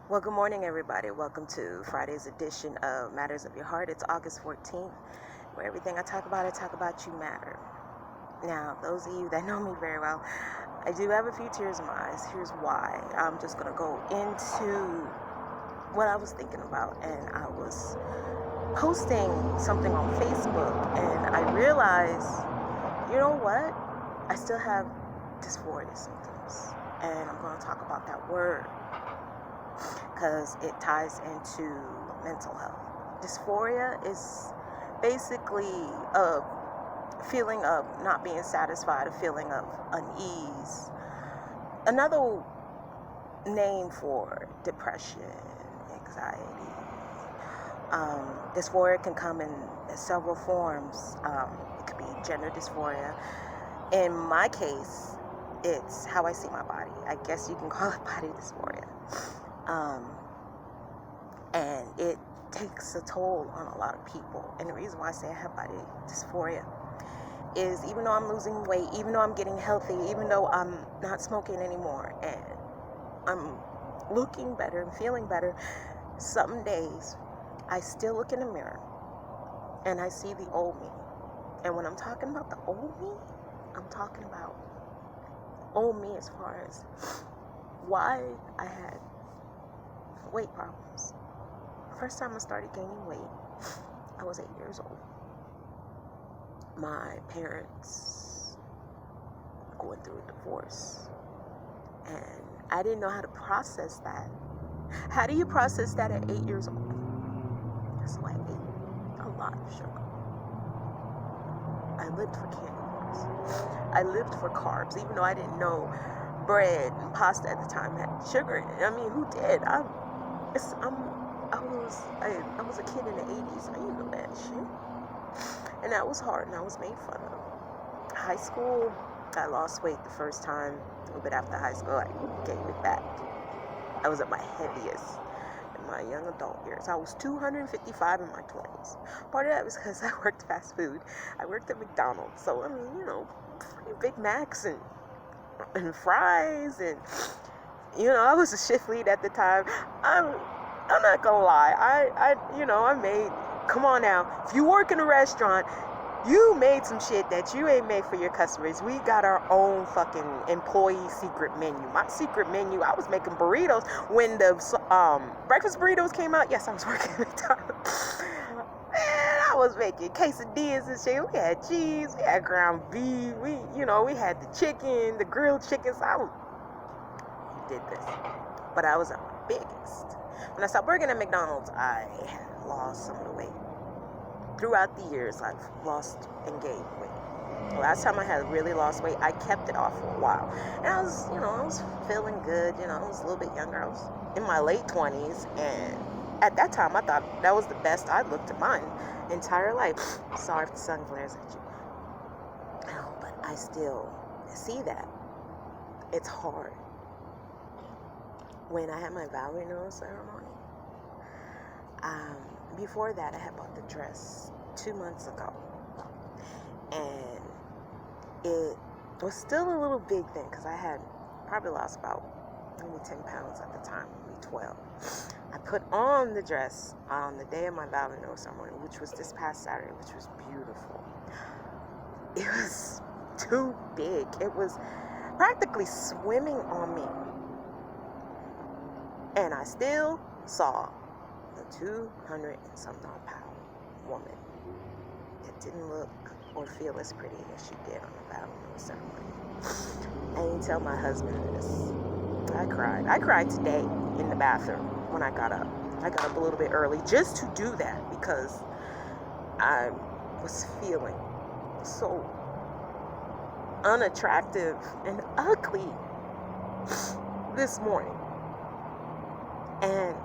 Well, good morning, everybody. Welcome to Friday's edition of Matters of Your Heart. It's August 14th, where everything I talk about you matter. Now, those of you that know me very well, I do have a few tears in my eyes. Here's why. I'm just going to go into what I was thinking about, and I was posting something on Facebook, and I realized, you know what? I still have dysphoria symptoms, and I'm going to talk about that word because it ties into mental health. Dysphoria is basically a feeling of not being satisfied, a feeling of unease. Another name for depression, anxiety. Dysphoria can come in several forms. It could be gender dysphoria. In my case, it's how I see my body. I guess you can call it body dysphoria. And it takes a toll on a lot of people. And the reason why I say I have body dysphoria is even though I'm losing weight, even though I'm getting healthy, even though I'm not smoking anymore, and I'm looking better and feeling better, some days I still look in the mirror and I see the old me. And when I'm talking about the old me, I'm talking about old me as far as why I had weight problems. First time I started gaining weight, I was 8 years old. My parents were going through a divorce, and I didn't know how to process that. How do you process that at 8 years old? So I ate a lot of sugar. I lived for candy bars. I lived for carbs, even though I didn't know bread and pasta at the time had sugar in it. I mean, who did? I was a kid in the 80s. I didn't know that shit. And that was hard, and I was made fun of. High school, I lost weight the first time. A little bit after high school, I gained it back. I was at my heaviest in my young adult years. I was 255 in my 20s. Part of that was because I worked fast food. I worked at McDonald's. So, I mean, Big Macs and fries, and I was a shift lead at the time. I'm not gonna lie. I made. Come on now. If you work in a restaurant, you made some shit that you ain't made for your customers. We got our own fucking employee secret menu. My secret menu. I was making burritos when the breakfast burritos came out. Yes, I was working at McDonald's. Man, I was making quesadillas and shit. We had cheese. We had ground beef. We had the chicken, the grilled chickens. I did this, but I was at my biggest. When I stopped working at McDonald's, I lost some of the weight. Throughout the years, I've lost and gained weight. The last time I had really lost weight, I kept it off for a while. And I was feeling good. I was a little bit younger. I was in my late 20s. And at that time, I thought that was the best I'd looked in my entire life. Sorry if the sun glares at you. But I still see that. It's hard. When I had my vow renewal ceremony, before that, I had bought the dress 2 months ago, and it was still a little big then because I had probably lost about maybe 10 pounds at the time, maybe 12. I put on the dress on the day of my vow renewal ceremony, which was this past Saturday, which was beautiful. It was too big. It was practically swimming on me. And I still saw the 200 and some odd pound woman that didn't look or feel as pretty as she did on the vow renewal ceremony. I didn't tell my husband this. I cried. I cried today in the bathroom when I got up. I got up a little bit early just to do that because I was feeling so unattractive and ugly this morning. And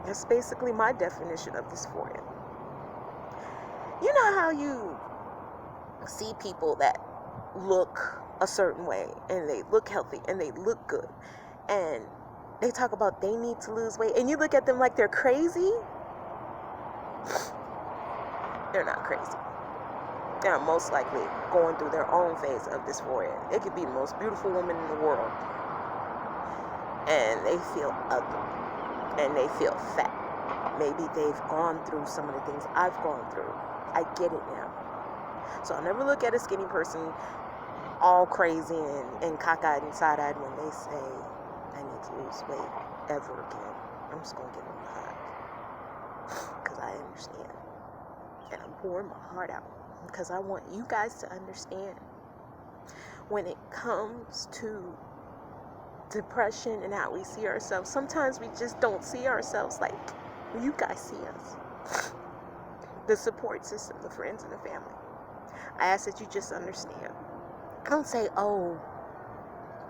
that's basically my definition of dysphoria. You know how you see people that look a certain way and they look healthy and they look good and they talk about they need to lose weight and you look at them like they're crazy? They're not crazy. They're most likely going through their own phase of dysphoria. They could be the most beautiful woman in the world and they feel ugly. and they feel fat. Maybe they've gone through some of the things I've gone through. I get it now. So I'll never look at a skinny person all crazy and cockeyed and side-eyed when they say, I need to lose weight ever again. I'm just going to give them a hug. Because I understand. And I'm pouring my heart out. Because I want you guys to understand. When it comes to depression and how we see ourselves, sometimes we just don't see ourselves like you guys see us. The support system, the friends and the family. I ask that you just understand. Don't say, oh,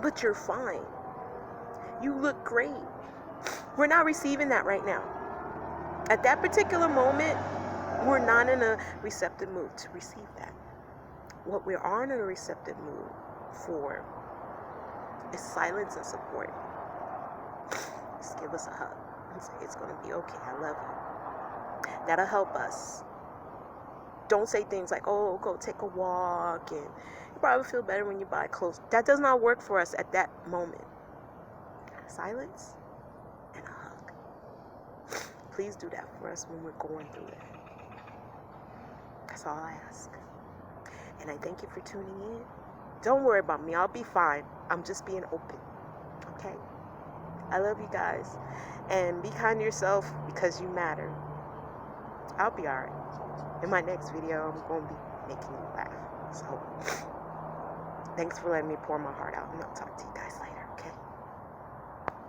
but you're fine. You look great. We're not receiving that right now. At that particular moment, we're not in a receptive mood to receive that. What we are in a receptive mood for is silence and support. Just give us a hug and say, it's going to be okay. I love you. That'll help us. Don't say things like, oh, go take a walk, and you probably feel better when you buy clothes. That does not work for us at that moment. Silence and a hug. Please do that for us when we're going through it. That's all I ask. And I thank you for tuning in. Don't worry about me. I'll be fine. I'm just being open. Okay? I love you guys. And be kind to yourself because you matter. I'll be alright. In my next video, I'm going to be making you laugh. So, thanks for letting me pour my heart out. And I'll talk to you guys later.